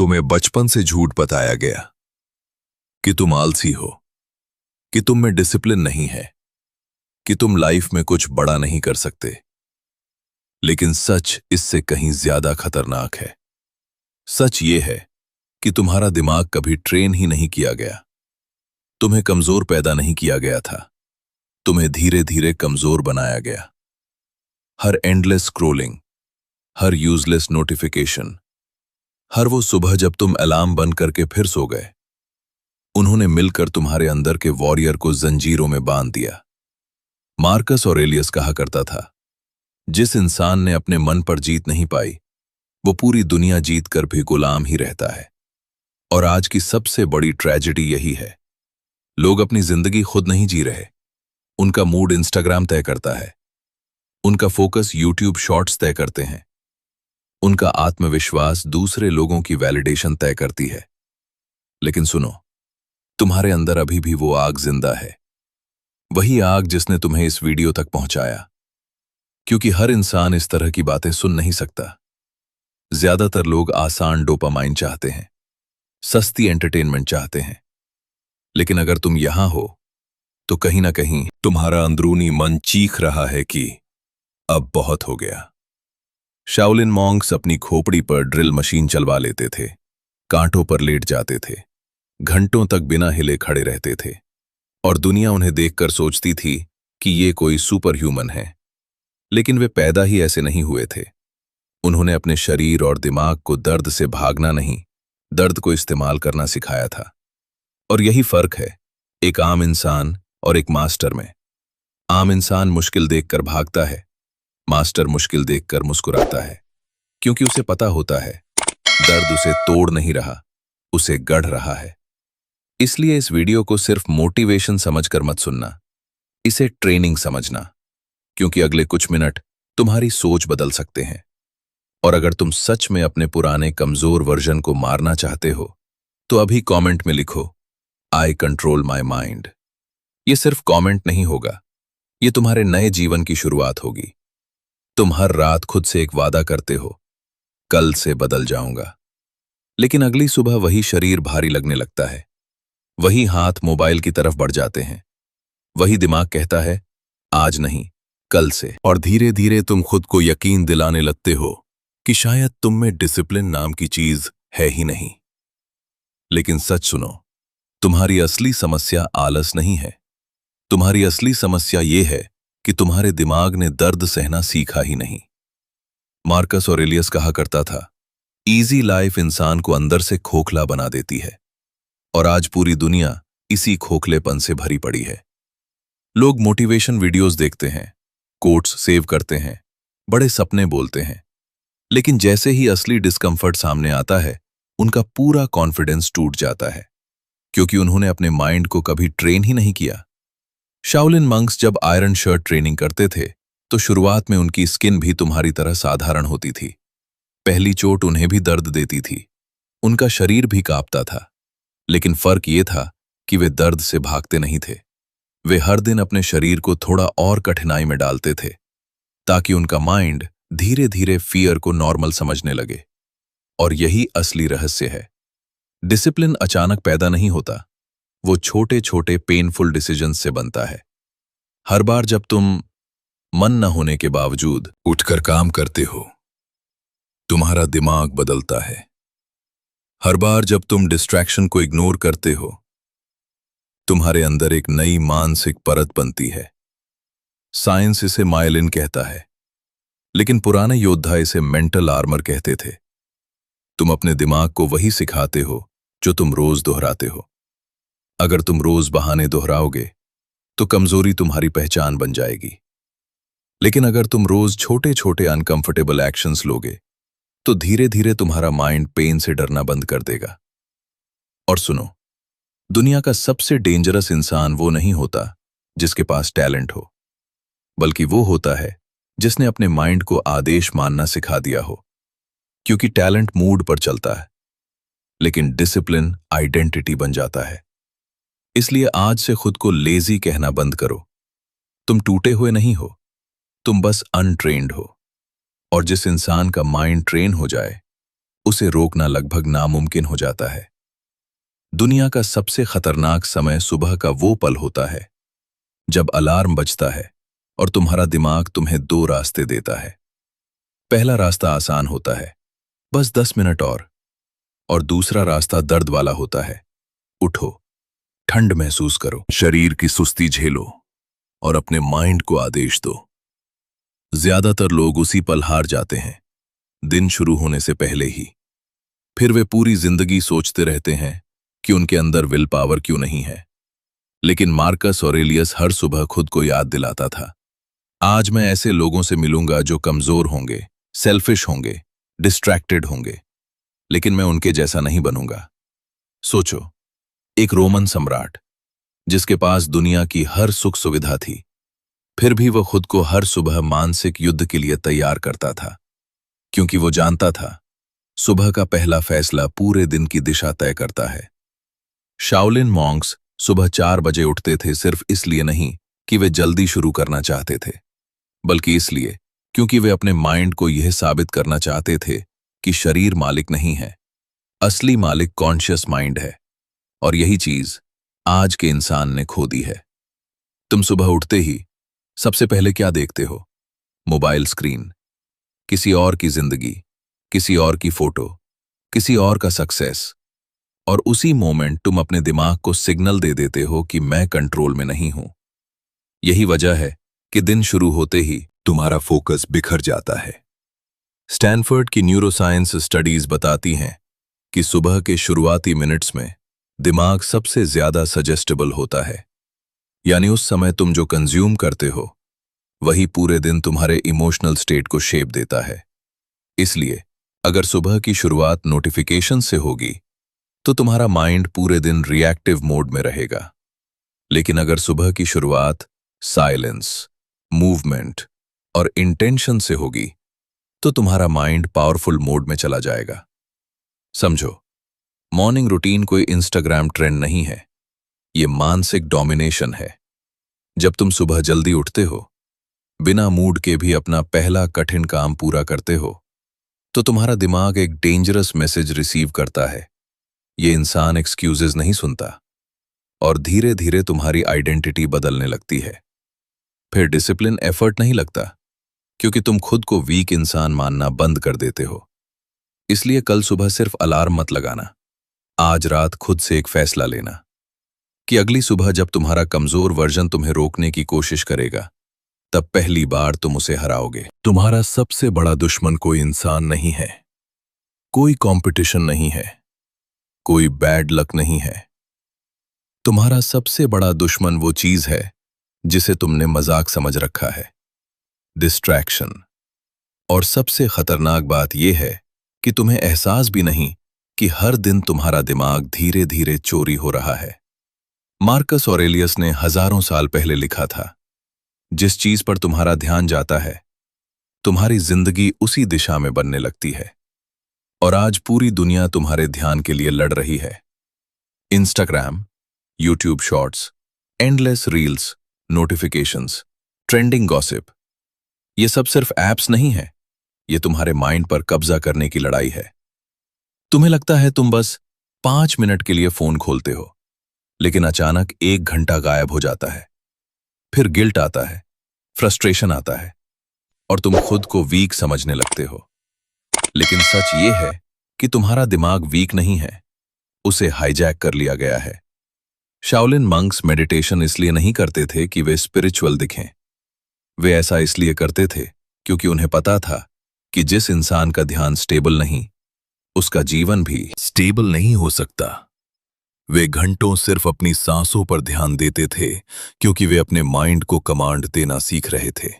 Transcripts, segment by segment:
तुम्हें बचपन से झूठ बताया गया कि तुम आलसी हो, कि तुम में डिसिप्लिन नहीं है, कि तुम लाइफ में कुछ बड़ा नहीं कर सकते। लेकिन सच इससे कहीं ज्यादा खतरनाक है। सच ये है कि तुम्हारा दिमाग कभी ट्रेन ही नहीं किया गया। तुम्हें कमजोर पैदा नहीं किया गया था, तुम्हें धीरे धीरे कमजोर बनाया गया। हर एंडलेस स्क्रोलिंग, हर यूजलेस नोटिफिकेशन, हर वो सुबह जब तुम अलार्म बंद करके फिर सो गए, उन्होंने मिलकर तुम्हारे अंदर के वॉरियर को जंजीरों में बांध दिया। मार्कस ऑरेलियस कहा करता था, जिस इंसान ने अपने मन पर जीत नहीं पाई, वो पूरी दुनिया जीत कर भी गुलाम ही रहता है। और आज की सबसे बड़ी ट्रेजेडी यही है, लोग अपनी जिंदगी खुद नहीं जी रहे। उनका मूड इंस्टाग्राम तय करता है, उनका फोकस यूट्यूब शॉर्ट्स तय करते हैं, उनका आत्मविश्वास दूसरे लोगों की वैलिडेशन तय करती है। लेकिन सुनो, तुम्हारे अंदर अभी भी वो आग जिंदा है, वही आग जिसने तुम्हें इस वीडियो तक पहुंचाया। क्योंकि हर इंसान इस तरह की बातें सुन नहीं सकता। ज्यादातर लोग आसान डोपामाइन चाहते हैं, सस्ती एंटरटेनमेंट चाहते हैं। लेकिन अगर तुम यहां हो तो कहीं ना कहीं तुम्हारा अंदरूनी मन चीख रहा है कि अब बहुत हो गया। शाओलिन मॉन्क्स अपनी खोपड़ी पर ड्रिल मशीन चलवा लेते थे, कांटों पर लेट जाते थे, घंटों तक बिना हिले खड़े रहते थे, और दुनिया उन्हें देखकर सोचती थी कि ये कोई सुपर ह्यूमन है। लेकिन वे पैदा ही ऐसे नहीं हुए थे। उन्होंने अपने शरीर और दिमाग को दर्द से भागना नहीं, दर्द को इस्तेमाल करना सिखाया था। और यही फर्क है एक आम इंसान और एक मास्टर में। आम इंसान मुश्किल देखकर भागता है, मास्टर मुश्किल देखकर मुस्कुराता है, क्योंकि उसे पता होता है दर्द उसे तोड़ नहीं रहा, उसे गढ़ रहा है। इसलिए इस वीडियो को सिर्फ मोटिवेशन समझकर मत सुनना, इसे ट्रेनिंग समझना, क्योंकि अगले कुछ मिनट तुम्हारी सोच बदल सकते हैं। और अगर तुम सच में अपने पुराने कमजोर वर्जन को मारना चाहते हो तो अभी कमेंट में लिखो, आई कंट्रोल माई माइंड। ये सिर्फ कमेंट नहीं होगा, ये तुम्हारे नए जीवन की शुरुआत होगी। तुम हर रात खुद से एक वादा करते हो, कल से बदल जाऊंगा। लेकिन अगली सुबह वही शरीर भारी लगने लगता है, वही हाथ मोबाइल की तरफ बढ़ जाते हैं, वही दिमाग कहता है आज नहीं कल से। और धीरे धीरे तुम खुद को यकीन दिलाने लगते हो कि शायद तुम में डिसिप्लिन नाम की चीज है ही नहीं। लेकिन सच सुनो, तुम्हारी असली समस्या आलस नहीं है। तुम्हारी असली समस्या ये है कि तुम्हारे दिमाग ने दर्द सहना सीखा ही नहीं। मार्कस ऑरेलियस कहा करता था, इजी लाइफ इंसान को अंदर से खोखला बना देती है। और आज पूरी दुनिया इसी खोखलेपन से भरी पड़ी है। लोग मोटिवेशन वीडियोस देखते हैं, कोट्स सेव करते हैं, बड़े सपने बोलते हैं, लेकिन जैसे ही असली डिस्कम्फर्ट सामने आता है, उनका पूरा कॉन्फिडेंस टूट जाता है, क्योंकि उन्होंने अपने माइंड को कभी ट्रेन ही नहीं किया। शाओलिन मंक्स जब आयरन शर्ट ट्रेनिंग करते थे तो शुरुआत में उनकी स्किन भी तुम्हारी तरह साधारण होती थी। पहली चोट उन्हें भी दर्द देती थी, उनका शरीर भी कांपता था। लेकिन फर्क ये था कि वे दर्द से भागते नहीं थे। वे हर दिन अपने शरीर को थोड़ा और कठिनाई में डालते थे, ताकि उनका माइंड धीरे धीरे फियर को नॉर्मल समझने लगे। और यही असली रहस्य है। डिसिप्लिन अचानक पैदा नहीं होता, वो छोटे छोटे पेनफुल डिसीजंस से बनता है। हर बार जब तुम मन न होने के बावजूद उठकर काम करते हो, तुम्हारा दिमाग बदलता है। हर बार जब तुम डिस्ट्रैक्शन को इग्नोर करते हो, तुम्हारे अंदर एक नई मानसिक परत बनती है। साइंस इसे माइलिन कहता है, लेकिन पुराने योद्धा इसे मेंटल आर्मर कहते थे। तुम अपने दिमाग को वही सिखाते हो जो तुम रोज दोहराते हो। अगर तुम रोज बहाने दोहराओगे तो कमजोरी तुम्हारी पहचान बन जाएगी। लेकिन अगर तुम रोज छोटे छोटे अनकंफर्टेबल एक्शंस लोगे तो धीरे धीरे तुम्हारा माइंड पेन से डरना बंद कर देगा। और सुनो, दुनिया का सबसे डेंजरस इंसान वो नहीं होता जिसके पास टैलेंट हो, बल्कि वो होता है जिसने अपने माइंड को आदेश मानना सिखा दिया हो। क्योंकि टैलेंट मूड पर चलता है, लेकिन डिसिप्लिन आइडेंटिटी बन जाता है। इसलिए आज से खुद को लेजी कहना बंद करो। तुम टूटे हुए नहीं हो, तुम बस अनट्रेन्ड हो। और जिस इंसान का माइंड ट्रेन हो जाए उसे रोकना लगभग नामुमकिन हो जाता है। दुनिया का सबसे खतरनाक समय सुबह का वो पल होता है जब अलार्म बजता है और तुम्हारा दिमाग तुम्हें दो रास्ते देता है। पहला रास्ता आसान होता है, बस 10 मिनट और दूसरा रास्ता दर्द वाला होता है। उठो, ठंड महसूस करो, शरीर की सुस्ती झेलो और अपने माइंड को आदेश दो। ज्यादातर लोग उसी पल हार जाते हैं, दिन शुरू होने से पहले ही। फिर वे पूरी जिंदगी सोचते रहते हैं कि उनके अंदर विल पावर क्यों नहीं है। लेकिन मार्कस ऑरेलियस हर सुबह खुद को याद दिलाता था, आज मैं ऐसे लोगों से मिलूंगा जो कमजोर होंगे, सेल्फिश होंगे, डिस्ट्रैक्टेड होंगे, लेकिन मैं उनके जैसा नहीं बनूंगा। सोचो, एक रोमन सम्राट जिसके पास दुनिया की हर सुख सुविधा थी, फिर भी वह खुद को हर सुबह मानसिक युद्ध के लिए तैयार करता था, क्योंकि वो जानता था सुबह का पहला फैसला पूरे दिन की दिशा तय करता है। शाओलिन मॉन्क्स सुबह 4 बजे उठते थे, सिर्फ इसलिए नहीं कि वे जल्दी शुरू करना चाहते थे, बल्कि इसलिए क्योंकि वे अपने माइंड को यह साबित करना चाहते थे कि शरीर मालिक नहीं है, असली मालिक कॉन्शियस माइंड है। और यही चीज आज के इंसान ने खो दी है। तुम सुबह उठते ही सबसे पहले क्या देखते हो? मोबाइल स्क्रीन, किसी और की जिंदगी, किसी और की फोटो, किसी और का सक्सेस। और उसी मोमेंट तुम अपने दिमाग को सिग्नल दे देते हो कि मैं कंट्रोल में नहीं हूं। यही वजह है कि दिन शुरू होते ही तुम्हारा फोकस बिखर जाता है। स्टैनफोर्ड की न्यूरोसाइंस स्टडीज बताती हैं कि सुबह के शुरुआती मिनट्स में दिमाग सबसे ज्यादा सजेस्टेबल होता है। यानी उस समय तुम जो कंज्यूम करते हो वही पूरे दिन तुम्हारे इमोशनल स्टेट को शेप देता है। इसलिए अगर सुबह की शुरुआत नोटिफिकेशन से होगी तो तुम्हारा माइंड पूरे दिन रिएक्टिव मोड में रहेगा। लेकिन अगर सुबह की शुरुआत साइलेंस, मूवमेंट और इंटेंशन से होगी तो तुम्हारा माइंड पावरफुल मोड में चला जाएगा। समझो, मॉर्निंग रूटीन कोई इंस्टाग्राम ट्रेंड नहीं है, ये मानसिक डोमिनेशन है। जब तुम सुबह जल्दी उठते हो, बिना मूड के भी अपना पहला कठिन काम पूरा करते हो, तो तुम्हारा दिमाग एक डेंजरस मैसेज रिसीव करता है। ये इंसान एक्सक्यूजेस नहीं सुनता और धीरे धीरे तुम्हारी आइडेंटिटी बदलने लगती है। फिर डिसिप्लिन एफर्ट नहीं लगता, क्योंकि तुम खुद को वीक इंसान मानना बंद कर देते हो। इसलिए कल सुबह सिर्फ अलार्म मत लगाना, आज रात खुद से एक फैसला लेना कि अगली सुबह जब तुम्हारा कमजोर वर्जन तुम्हें रोकने की कोशिश करेगा, तब पहली बार तुम उसे हराओगे। तुम्हारा सबसे बड़ा दुश्मन कोई इंसान नहीं है, कोई कंपटीशन नहीं है, कोई बैड लक नहीं है। तुम्हारा सबसे बड़ा दुश्मन वो चीज है जिसे तुमने मजाक समझ रखा है, डिस्ट्रैक्शन। और सबसे खतरनाक बात यह है कि तुम्हें एहसास भी नहीं कि हर दिन तुम्हारा दिमाग धीरे धीरे चोरी हो रहा है। मार्कस ऑरेलियस ने हजारों साल पहले लिखा था, जिस चीज पर तुम्हारा ध्यान जाता है तुम्हारी जिंदगी उसी दिशा में बनने लगती है। और आज पूरी दुनिया तुम्हारे ध्यान के लिए लड़ रही है। Instagram, YouTube shorts, endless reels, notifications, trending gossip, ये सब सिर्फ ऐप्स नहीं है, ये तुम्हारे माइंड पर कब्जा करने की लड़ाई है। तुम्हें लगता है तुम बस 5 मिनट के लिए फोन खोलते हो, लेकिन अचानक 1 घंटा गायब हो जाता है। फिर गिल्ट आता है, फ्रस्ट्रेशन आता है और तुम खुद को वीक समझने लगते हो। लेकिन सच ये है कि तुम्हारा दिमाग वीक नहीं है, उसे हाईजैक कर लिया गया है। शाओलिन मंक्स मेडिटेशन इसलिए नहीं करते थे कि वे स्पिरिचुअल दिखें, वे ऐसा इसलिए करते थे क्योंकि उन्हें पता था कि जिस इंसान का ध्यान स्टेबल नहीं, उसका जीवन भी स्टेबल नहीं हो सकता। वे घंटों सिर्फ अपनी सांसों पर ध्यान देते थे क्योंकि वे अपने माइंड को कमांड देना सीख रहे थे।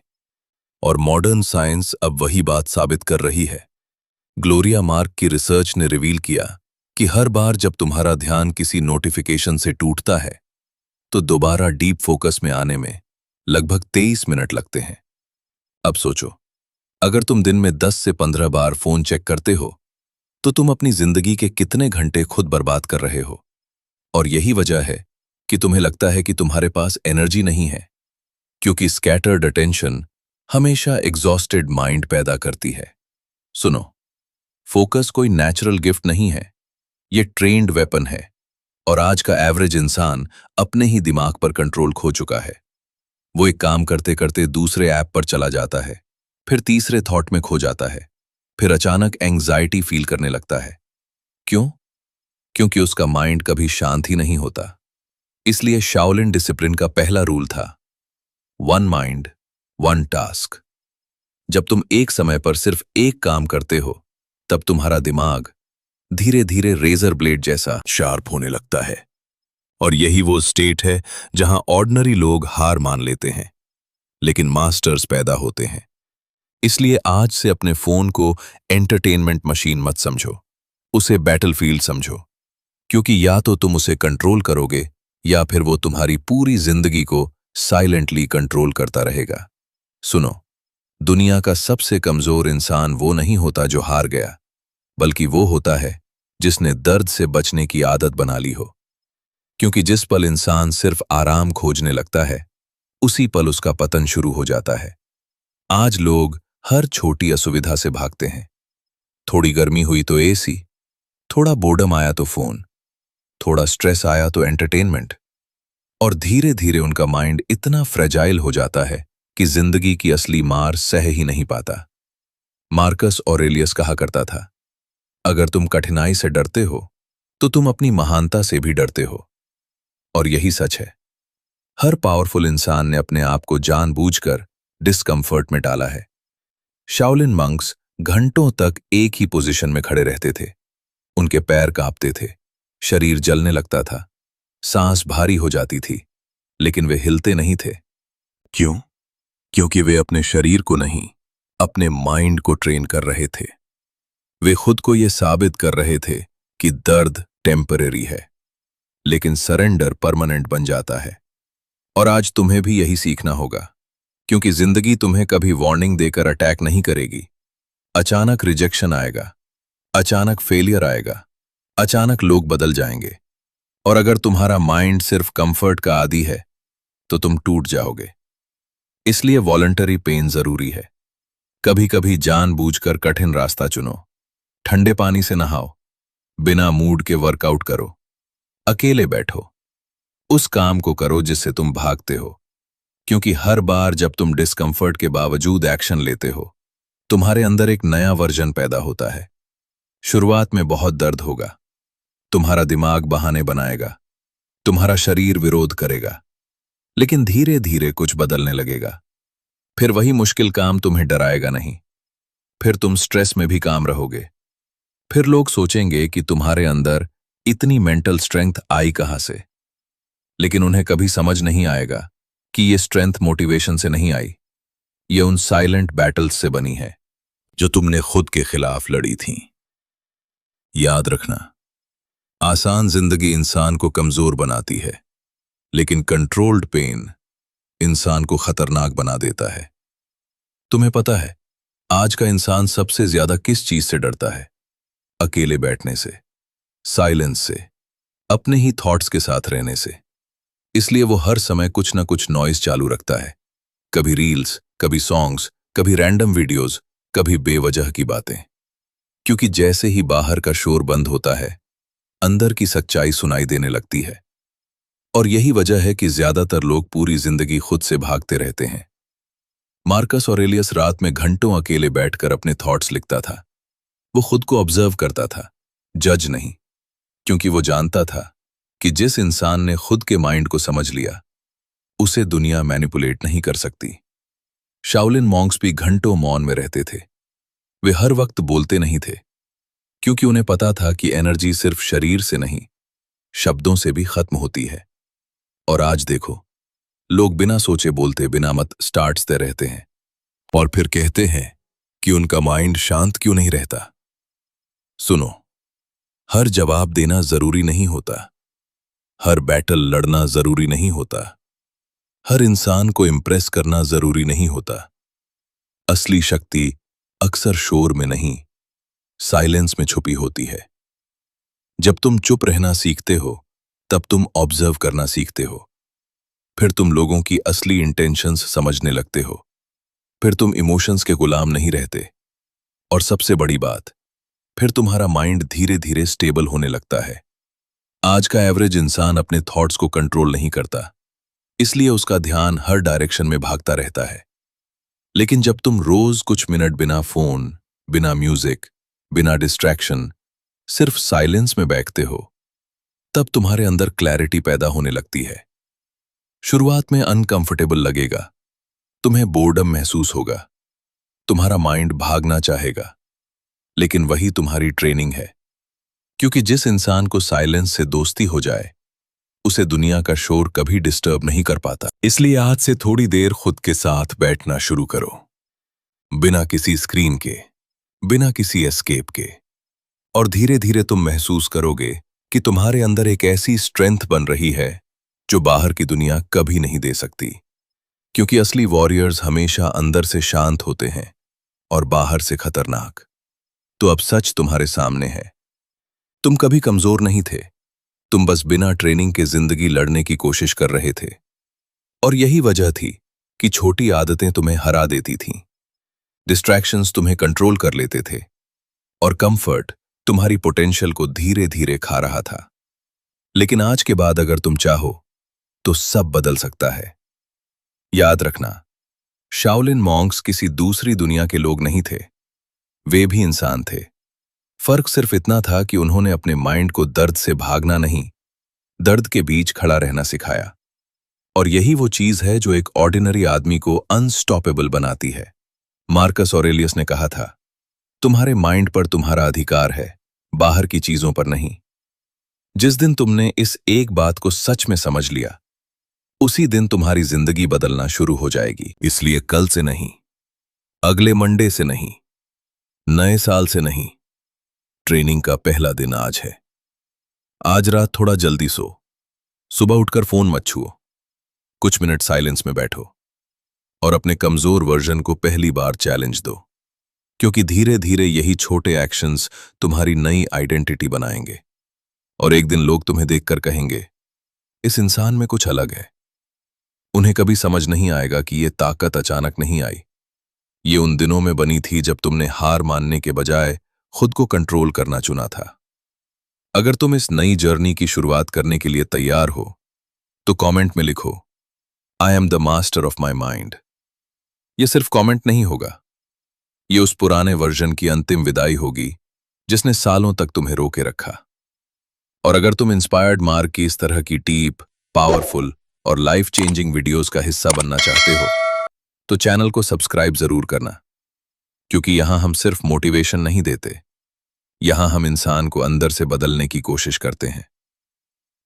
और मॉडर्न साइंस अब वही बात साबित कर रही है। ग्लोरिया मार्क की रिसर्च ने रिवील किया कि हर बार जब तुम्हारा ध्यान किसी नोटिफिकेशन से टूटता है तो दोबारा डीप फोकस में आने में लगभग 23 मिनट लगते हैं। अब सोचो, अगर तुम दिन में 10 से 15 बार फोन चेक करते हो तो तुम अपनी जिंदगी के कितने घंटे खुद बर्बाद कर रहे हो। और यही वजह है कि तुम्हें लगता है कि तुम्हारे पास एनर्जी नहीं है, क्योंकि स्कैटर्ड अटेंशन हमेशा एग्जॉस्टेड माइंड पैदा करती है। सुनो, फोकस कोई नेचुरल गिफ्ट नहीं है, ये ट्रेन्ड वेपन है। और आज का एवरेज इंसान अपने ही दिमाग पर कंट्रोल खो चुका है। वो एक काम करते करते दूसरे ऐप पर चला जाता है, फिर तीसरे थॉट में खो जाता है, फिर अचानक एंग्जाइटी फील करने लगता है। क्यों? क्योंकि उसका माइंड कभी शांत ही नहीं होता। इसलिए शाओलिन डिसिप्लिन का पहला रूल था, वन माइंड वन टास्क। जब तुम एक समय पर सिर्फ एक काम करते हो, तब तुम्हारा दिमाग धीरे धीरे रेजर ब्लेड जैसा शार्प होने लगता है। और यही वो स्टेट है जहां ऑर्डिनरी लोग हार मान लेते हैं, लेकिन मास्टर्स पैदा होते हैं। इसलिए आज से अपने फोन को एंटरटेनमेंट मशीन मत समझो, उसे बैटलफील्ड समझो। क्योंकि या तो तुम उसे कंट्रोल करोगे या फिर वो तुम्हारी पूरी जिंदगी को साइलेंटली कंट्रोल करता रहेगा। सुनो, दुनिया का सबसे कमजोर इंसान वो नहीं होता जो हार गया, बल्कि वो होता है जिसने दर्द से बचने की आदत बना ली हो। क्योंकि जिस पल इंसान सिर्फ आराम खोजने लगता है, उसी पल उसका पतन शुरू हो जाता है। आज लोग हर छोटी असुविधा से भागते हैं। थोड़ी गर्मी हुई तो एसी, थोड़ा बोर्डम आया तो फोन, थोड़ा स्ट्रेस आया तो एंटरटेनमेंट। और धीरे धीरे उनका माइंड इतना फ्रेजाइल हो जाता है कि जिंदगी की असली मार सह ही नहीं पाता। मार्कस ऑरेलियस कहा करता था, अगर तुम कठिनाई से डरते हो तो तुम अपनी महानता से भी डरते हो। और यही सच है। हर पावरफुल इंसान ने अपने आप को जानबूझकर डिस्कंफर्ट में डाला है। शाओलिन मंक्स घंटों तक एक ही पोजीशन में खड़े रहते थे। उनके पैर कांपते थे, शरीर जलने लगता था, सांस भारी हो जाती थी, लेकिन वे हिलते नहीं थे। क्यों? क्योंकि वे अपने शरीर को नहीं, अपने माइंड को ट्रेन कर रहे थे। वे खुद को यह साबित कर रहे थे कि दर्द टेम्परेरी है, लेकिन सरेंडर परमानेंट बन जाता है। और आज तुम्हें भी यही सीखना होगा, क्योंकि जिंदगी तुम्हें कभी वार्निंग देकर अटैक नहीं करेगी। अचानक रिजेक्शन आएगा, अचानक फेलियर आएगा, अचानक लोग बदल जाएंगे। और अगर तुम्हारा माइंड सिर्फ कंफर्ट का आदी है, तो तुम टूट जाओगे। इसलिए वॉलंटरी पेन जरूरी है। कभी कभी जानबूझकर कठिन रास्ता चुनो, ठंडे पानी से नहाओ, बिना मूड के वर्कआउट करो, अकेले बैठो, उस काम को करो जिससे तुम भागते हो। क्योंकि हर बार जब तुम डिस्कंफर्ट के बावजूद एक्शन लेते हो, तुम्हारे अंदर एक नया वर्जन पैदा होता है। शुरुआत में बहुत दर्द होगा, तुम्हारा दिमाग बहाने बनाएगा, तुम्हारा शरीर विरोध करेगा, लेकिन धीरे धीरे कुछ बदलने लगेगा। फिर वही मुश्किल काम तुम्हें डराएगा नहीं, फिर तुम स्ट्रेस में भी काम रहोगे। फिर लोग सोचेंगे कि तुम्हारे अंदर इतनी मेंटल स्ट्रेंथ आई कहां से। लेकिन उन्हें कभी समझ नहीं आएगा कि ये स्ट्रेंथ मोटिवेशन से नहीं आई, ये उन साइलेंट बैटल्स से बनी है जो तुमने खुद के खिलाफ लड़ी थी। याद रखना, आसान जिंदगी इंसान को कमजोर बनाती है, लेकिन कंट्रोल्ड पेन इंसान को खतरनाक बना देता है। तुम्हें पता है आज का इंसान सबसे ज्यादा किस चीज से डरता है? अकेले बैठने से, साइलेंस से, अपने ही थॉट्स के साथ रहने से। इसलिए वो हर समय कुछ ना कुछ नॉइज चालू रखता है, कभी रील्स, कभी सॉन्ग्स, कभी रैंडम वीडियोस, कभी बेवजह की बातें। क्योंकि जैसे ही बाहर का शोर बंद होता है, अंदर की सच्चाई सुनाई देने लगती है। और यही वजह है कि ज्यादातर लोग पूरी जिंदगी खुद से भागते रहते हैं। मार्कस ऑरेलियस रात में घंटों अकेले बैठकर अपने थॉट्स लिखता था। वो खुद को ऑब्जर्व करता था, जज नहीं, क्योंकि वो जानता था कि जिस इंसान ने खुद के माइंड को समझ लिया, उसे दुनिया मैनिपुलेट नहीं कर सकती। शाओलिन मॉन्क्स भी घंटों मौन में रहते थे। वे हर वक्त बोलते नहीं थे, क्योंकि उन्हें पता था कि एनर्जी सिर्फ शरीर से नहीं, शब्दों से भी खत्म होती है। और आज देखो, लोग बिना सोचे बोलते बिना मत स्टार्ट्स दे रहते हैं, और फिर कहते हैं कि उनका माइंड शांत क्यों नहीं रहता। सुनो, हर जवाब देना जरूरी नहीं होता, हर बैटल लड़ना जरूरी नहीं होता, हर इंसान को इम्प्रेस करना जरूरी नहीं होता। असली शक्ति अक्सर शोर में नहीं, साइलेंस में छुपी होती है। जब तुम चुप रहना सीखते हो, तब तुम ऑब्जर्व करना सीखते हो। फिर तुम लोगों की असली इंटेंशंस समझने लगते हो। फिर तुम इमोशंस के गुलाम नहीं रहते। और सबसे बड़ी बात, फिर तुम्हारा माइंड धीरे धीरे स्टेबल होने लगता है। आज का एवरेज इंसान अपने थॉट्स को कंट्रोल नहीं करता, इसलिए उसका ध्यान हर डायरेक्शन में भागता रहता है। लेकिन जब तुम रोज कुछ मिनट बिना फोन, बिना म्यूजिक, बिना डिस्ट्रैक्शन, सिर्फ साइलेंस में बैठते हो, तब तुम्हारे अंदर क्लैरिटी पैदा होने लगती है। शुरुआत में अनकंफर्टेबल लगेगा, तुम्हें बोर्डम महसूस होगा, तुम्हारा माइंड भागना चाहेगा, लेकिन वही तुम्हारी ट्रेनिंग है। क्योंकि जिस इंसान को साइलेंस से दोस्ती हो जाए, उसे दुनिया का शोर कभी डिस्टर्ब नहीं कर पाता। इसलिए आज से थोड़ी देर खुद के साथ बैठना शुरू करो, बिना किसी स्क्रीन के, बिना किसी एस्केप के। और धीरे धीरे तुम महसूस करोगे कि तुम्हारे अंदर एक ऐसी स्ट्रेंथ बन रही है जो बाहर की दुनिया कभी नहीं दे सकती। क्योंकि असली वॉरियर्स हमेशा अंदर से शांत होते हैं और बाहर से खतरनाक। तो अब सच तुम्हारे सामने है, तुम कभी कमजोर नहीं थे, तुम बस बिना ट्रेनिंग के जिंदगी लड़ने की कोशिश कर रहे थे। और यही वजह थी कि छोटी आदतें तुम्हें हरा देती थीं, डिस्ट्रैक्शंस तुम्हें कंट्रोल कर लेते थे, और कंफर्ट तुम्हारी पोटेंशियल को धीरे धीरे खा रहा था। लेकिन आज के बाद अगर तुम चाहो तो सब बदल सकता है। याद रखना, शाओलिन मॉन्क्स किसी दूसरी दुनिया के लोग नहीं थे, वे भी इंसान थे। फर्क सिर्फ इतना था कि उन्होंने अपने माइंड को दर्द से भागना नहीं, दर्द के बीच खड़ा रहना सिखाया। और यही वो चीज है जो एक ऑर्डिनरी आदमी को अनस्टॉपेबल बनाती है। मार्कस ऑरेलियस ने कहा था, तुम्हारे माइंड पर तुम्हारा अधिकार है, बाहर की चीजों पर नहीं। जिस दिन तुमने इस एक बात को सच में समझ लिया, उसी दिन तुम्हारी जिंदगी बदलना शुरू हो जाएगी। इसलिए कल से नहीं, अगले मंडे से नहीं, नए साल से नहीं, ट्रेनिंग का पहला दिन आज है। आज रात थोड़ा जल्दी सो, सुबह उठकर फोन मत छुओ, कुछ मिनट साइलेंस में बैठो और अपने कमजोर वर्जन को पहली बार चैलेंज दो। क्योंकि धीरे धीरे यही छोटे एक्शंस तुम्हारी नई आइडेंटिटी बनाएंगे। और एक दिन लोग तुम्हें देखकर कहेंगे, इस इंसान में कुछ अलग है। उन्हें कभी समझ नहीं आएगा कि ये ताकत अचानक नहीं आई, ये उन दिनों में बनी थी जब तुमने हार मानने के बजाय खुद को कंट्रोल करना चुना था। अगर तुम इस नई जर्नी की शुरुआत करने के लिए तैयार हो तो कमेंट में लिखो, I am the master of my mind. यह सिर्फ कमेंट नहीं होगा, ये उस पुराने वर्जन की अंतिम विदाई होगी जिसने सालों तक तुम्हें रोके रखा। और अगर तुम इंस्पायर्ड मार्क की इस तरह की डीप, पावरफुल और लाइफ चेंजिंग वीडियोस का हिस्सा बनना चाहते हो तो चैनल को सब्सक्राइब जरूर करना। क्योंकि यहां हम सिर्फ मोटिवेशन नहीं देते, यहां हम इंसान को अंदर से बदलने की कोशिश करते हैं।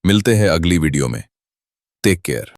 मिलते हैं अगली वीडियो में। Take care.